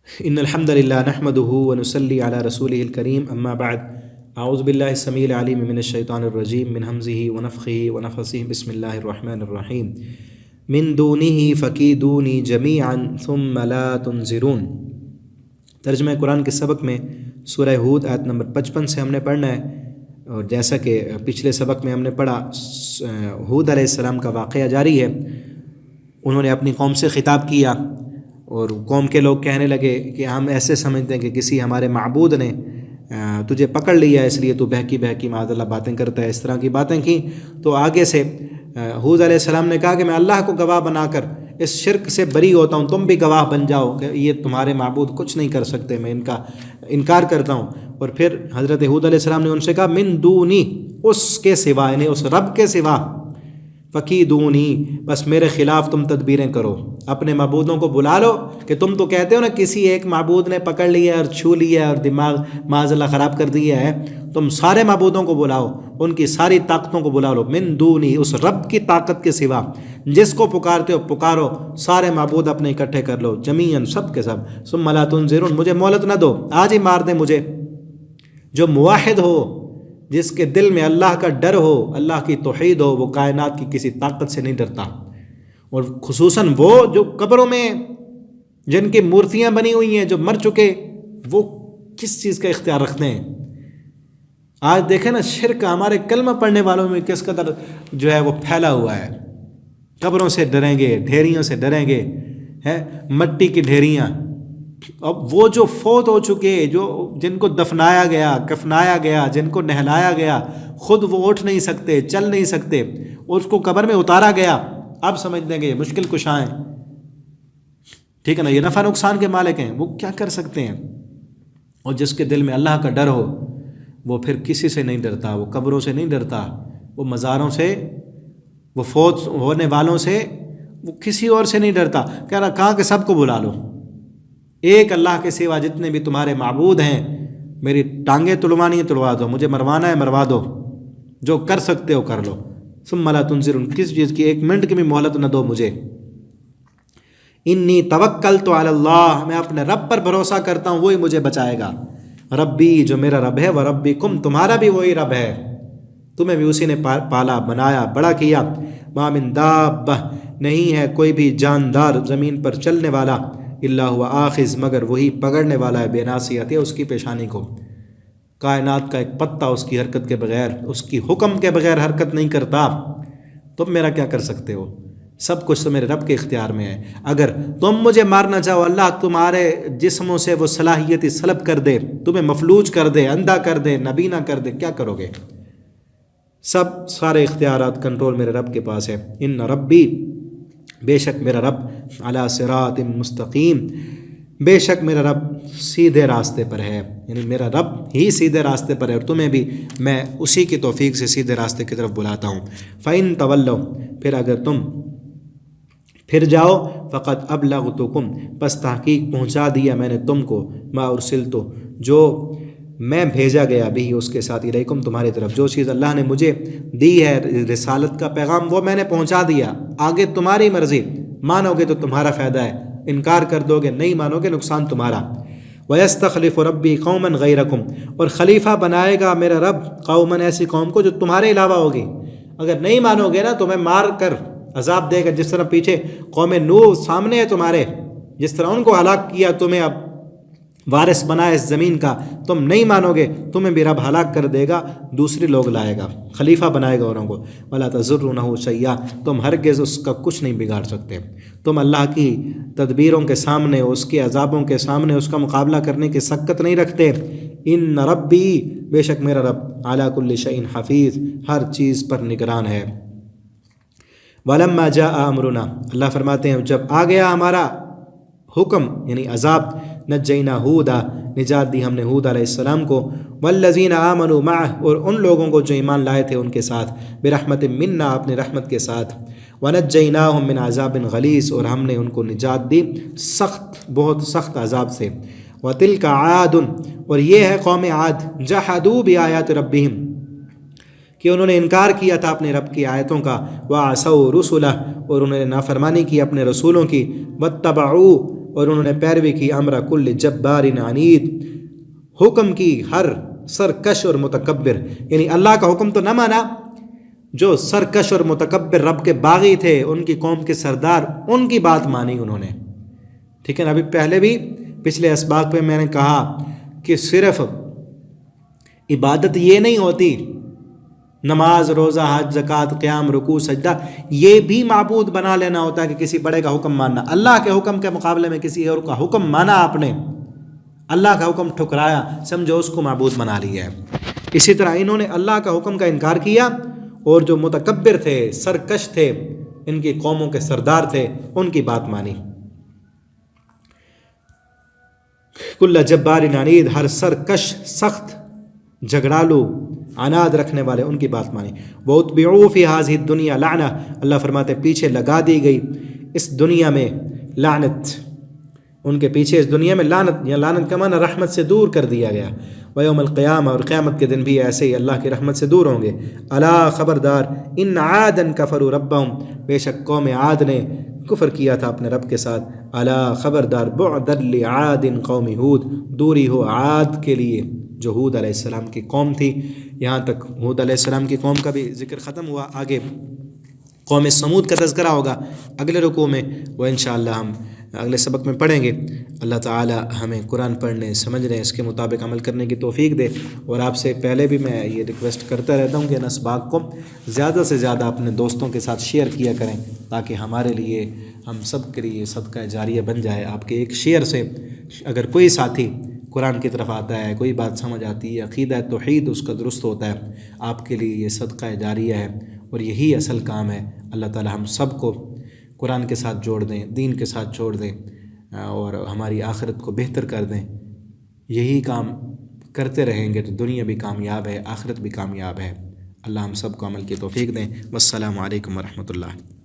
ان الحمد للہ نحمده ونصلی علی رسوله الکریم اما بعد اعوذ باللہ السمیع العلیم من الشیطان الرجیم من حمزه ونفخه ونفثه بسم اللہ الرحمن الرحیم من دونه فکیدونی جمیعا ثم لا تنظرون۔ ترجمہ قرآن کے سبق میں سورہ ہود آیت نمبر 55 سے ہم نے پڑھنا ہے، اور جیسا کہ پچھلے سبق میں ہم نے پڑھا ہود علیہ السلام کا واقعہ جاری ہے۔ انہوں نے اپنی قوم سے خطاب کیا اور قوم کے لوگ کہنے لگے کہ ہم ایسے سمجھتے ہیں کہ کسی ہمارے معبود نے تجھے پکڑ لیا ہے، اس لیے تو بہکی بہکی معاذ اللہ باتیں کرتا ہے، اس طرح کی باتیں کی۔ تو آگے سے ہود علیہ السلام نے کہا کہ میں اللہ کو گواہ بنا کر اس شرک سے بری ہوتا ہوں، تم بھی گواہ بن جاؤ کہ یہ تمہارے معبود کچھ نہیں کر سکتے، میں ان کا انکار کرتا ہوں۔ اور پھر حضرت ہود علیہ السلام نے ان سے کہا من دونی، اس کے سوا، یعنی اس رب کے سوا، فکیدونی، بس میرے خلاف تم تدبیریں کرو، اپنے معبودوں کو بلا لو، کہ تم تو کہتے ہو نا کسی ایک معبود نے پکڑ لیا ہے اور چھو لیا ہے اور دماغ معاذ اللہ خراب کر دیا ہے، تم سارے معبودوں کو بلاؤ، ان کی ساری طاقتوں کو بلا لو، من دونی، اس رب کی طاقت کے سوا جس کو پکارتے ہو پکارو، سارے معبود اپنے اکٹھے کر لو جمیعاً، سب کے سب، ثم لا تنظرون، مجھے مہلت نہ دو، آج ہی مار دیں مجھے۔ جو موحد ہو، جس کے دل میں اللہ کا ڈر ہو، اللہ کی توحید ہو، وہ کائنات کی کسی طاقت سے نہیں ڈرتا، اور خصوصاً وہ جو قبروں میں جن کی مورتیاں بنی ہوئی ہیں، جو مر چکے، وہ کس چیز کا اختیار رکھتے ہیں؟ آج دیکھیں نا شرک ہمارے کلمہ پڑھنے والوں میں کس قدر جو ہے وہ پھیلا ہوا ہے۔ قبروں سے ڈریں گے، ڈھیریوں سے ڈریں گے، مٹی کی ڈھیریاں۔ اب وہ جو فوت ہو چکے، جن کو دفنایا گیا، کفنایا گیا، جن کو نہلایا گیا، خود وہ اٹھ نہیں سکتے، چل نہیں سکتے، اس کو قبر میں اتارا گیا، اب سمجھ دیں گے یہ مشکل کشاں ہیں، ٹھیک ہے نا، یہ نفع نقصان کے مالک ہیں، وہ کیا کر سکتے ہیں؟ اور جس کے دل میں اللہ کا ڈر ہو، وہ پھر کسی سے نہیں ڈرتا، وہ قبروں سے نہیں ڈرتا، وہ مزاروں سے، وہ فوت ہونے والوں سے، وہ کسی اور سے نہیں ڈرتا۔ کہہ رہا کہاں کہ سب کو بلا لو، ایک اللہ کے سوا جتنے بھی تمہارے معبود ہیں، میری ٹانگیں تلوانی ہے تلوا دو، مجھے مروانا ہے مروا دو، جو کر سکتے ہو کر لو، ثم لا تنظرون، کس چیز کی ایک منٹ کی بھی مہلت نہ دو مجھے۔ انی توکلت علی اللہ، میں اپنے رب پر بھروسہ کرتا ہوں، وہی مجھے بچائے گا۔ ربی، جو میرا رب ہے، وربکم، تمہارا بھی وہی رب ہے، تمہیں بھی اسی نے پالا، بنایا، بڑا کیا۔ ما من دابہ، نہیں ہے کوئی بھی جاندار زمین پر چلنے والا، الا ہوا آخذ، مگر وہی پکڑنے والا ہے، بے ناصیتہ، اس کی پیشانی کو۔ کائنات کا ایک پتا اس کی حرکت کے بغیر، اس کی حکم کے بغیر حرکت نہیں کرتا، تم میرا کیا کر سکتے ہو؟ سب کچھ تو میرے رب کے اختیار میں ہے۔ اگر تم مجھے مارنا چاہو، اللہ تمہارے جسموں سے وہ صلاحیت سلب کر دے، تمہیں مفلوج کر دے، اندھا کر دے، نابینا کر دے، کیا کرو گے؟ سارے اختیارات، کنٹرول میرے رب کے پاس ہے۔ ان ربی، بے شک میرا رب، علی صراط مستقیم، بے شک میرا رب سیدھے راستے پر ہے، یعنی میرا رب ہی سیدھے راستے پر ہے، اور تمہیں بھی میں اسی کی توفیق سے سیدھے راستے کی طرف بلاتا ہوں۔ فَإِن تَوَلَّوْا، پھر اگر تم پھر جاؤ، فقط ابلغتکم، پس تحقیق پہنچا دیا میں نے تم کو، ما ارسلت، جو میں بھیجا گیا بھی اس کے ساتھ، الیکم، تمہاری طرف، جو چیز اللہ نے مجھے دی ہے، رسالت کا پیغام، وہ میں نے پہنچا دیا، آگے تمہاری مرضی، مانو گے تو تمہارا فائدہ ہے، انکار کر دو گے، نہیں مانو گے، نقصان تمہارا۔ وَيَسْتَخْلِفُ رَبِّي قَوْمًا غَيْرَكُمْ، اور خلیفہ بنائے گا میرا رب قوماً، ایسی قوم کو جو تمہارے علاوہ ہوگی، اگر نہیں مانو گے نا تمہیں مار کر عذاب دے گا، جس طرح پیچھے قوم نوح سامنے ہے تمہارے، جس طرح ان کو ہلاک کیا، تمہیں اب وارث بنا اس زمین کا، تم نہیں مانو گے، تمہیں بھی رب ہلاک کر دے گا، دوسری لوگ لائے گا، خلیفہ بنائے گا اوروں کو۔ وَلَا تَضُرُّونَهُ شَيْئًا، تم ہرگز اس کا کچھ نہیں بگاڑ سکتے، تم اللہ کی تدبیروں کے سامنے، اس کے عذابوں کے سامنے اس کا مقابلہ کرنے کی سکت نہیں رکھتے۔ ان ربی، بے شک میرا رب، علی کل شیء حفیظ، ہر چیز پر نگران ہے۔ وَلَمَّا جَاءَ أَمْرُنَا، اللہ فرماتے ہیں جب آ گیا ہمارا حکم، یعنی عذاب، نجینا ہودا، نجات دی ہم نے ہود علیہ السلام کو، والذین آمنوا معہ، اور ان لوگوں کو جو ایمان لائے تھے ان کے ساتھ، برحمت منا، اپنی رحمت کے ساتھ، ونجیناہم من عذاب غلیظ، اور ہم نے ان کو نجات دی سخت، بہت سخت عذاب سے۔ وتلک عاد، اور یہ ہے قوم عاد، جحدوا بآیات ربہم، کہ انہوں نے انکار کیا تھا اپنے رب کی آیتوں کا، وعصوا رسلہ، اور انہوں نے نافرمانی کی اپنے رسولوں کی، واتبعوا اور انہوں نے پیروی کی امر کل جبار عنید، حکم کی ہر سرکش اور متکبر، یعنی اللہ کا حکم تو نہ مانا، جو سرکش اور متکبر رب کے باغی تھے، ان کی قوم کے سردار، ان کی بات مانی انہوں نے. ٹھیک ہے نا. ابھی پہلے بھی پچھلے اسباق پہ میں نے کہا کہ صرف عبادت یہ نہیں ہوتی، نماز، روزہ، حج، زکوٰۃ، قیام، رکوع، سجدہ، یہ بھی معبود بنا لینا ہوتا ہے کہ کسی بڑے کا حکم ماننا. اللہ کے حکم کے مقابلے میں کسی اور کا حکم مانا، آپ نے اللہ کا حکم ٹھکرایا، سمجھو اس کو معبود بنا لیا ہے. اسی طرح انہوں نے اللہ کا حکم کا انکار کیا، اور جو متکبر تھے، سرکش تھے، ان کی قوموں کے سردار تھے، ان کی بات مانی. کل جبار عنید، ہر سرکش، سخت، جھگڑالو، عناد رکھنے والے، ان کی بات مانی. وَأُتْبِعُوا فِي هَذِهِ الدُّنْيَا لَعْنَةً، اللہ فرماتے پیچھے لگا دی گئی اس دنیا میں لعنت، ان کے پیچھے اس دنیا میں لعنت، یا لعنت کا معنی رحمت سے دور کر دیا گیا. وَيَوْمَ الْقِيَامَةِ، اور قیامت کے دن بھی ایسے ہی اللہ کی رحمت سے دور ہوں گے. الا خبردار، ان عادًا کفروا ربهم، بے شک قوم عاد نے کفر کیا تھا اپنے رب کے ساتھ. الا خبردار، بعدا لعاد قوم ہود، دوری ہو عاد کے لیے جو ہود علیہ السلام کی قوم تھی. یہاں تک ہود علیہ السلام کی قوم کا بھی ذکر ختم ہوا. آگے قوم سمود کا تذکرہ ہوگا اگلے رکوع میں، وہ انشاءاللہ ہم اگلے سبق میں پڑھیں گے. اللہ تعالی ہمیں قرآن پڑھنے، سمجھنے، اس کے مطابق عمل کرنے کی توفیق دے. اور آپ سے پہلے بھی میں یہ ریکویسٹ کرتا رہتا ہوں کہ ان اسباق کو زیادہ سے زیادہ اپنے دوستوں کے ساتھ شیئر کیا کریں، تاکہ ہمارے لیے، ہم سب کے لیے صدقہ جاریہ بن جائے. آپ کے ایک شیئر سے اگر کوئی ساتھی قرآن کی طرف آتا ہے، کوئی بات سمجھ آتی ہے، عقیدہ توحید اس کا درست ہوتا ہے، آپ کے لیے یہ صدقہ جاریہ ہے، اور یہی اصل کام ہے. اللہ تعالی ہم سب کو قرآن کے ساتھ جوڑ دیں، دین کے ساتھ جوڑ دیں، اور ہماری آخرت کو بہتر کر دیں. یہی کام کرتے رہیں گے تو دنیا بھی کامیاب ہے، آخرت بھی کامیاب ہے. اللہ ہم سب کو عمل کی توفیق دیں. والسلام علیکم ورحمۃ اللہ.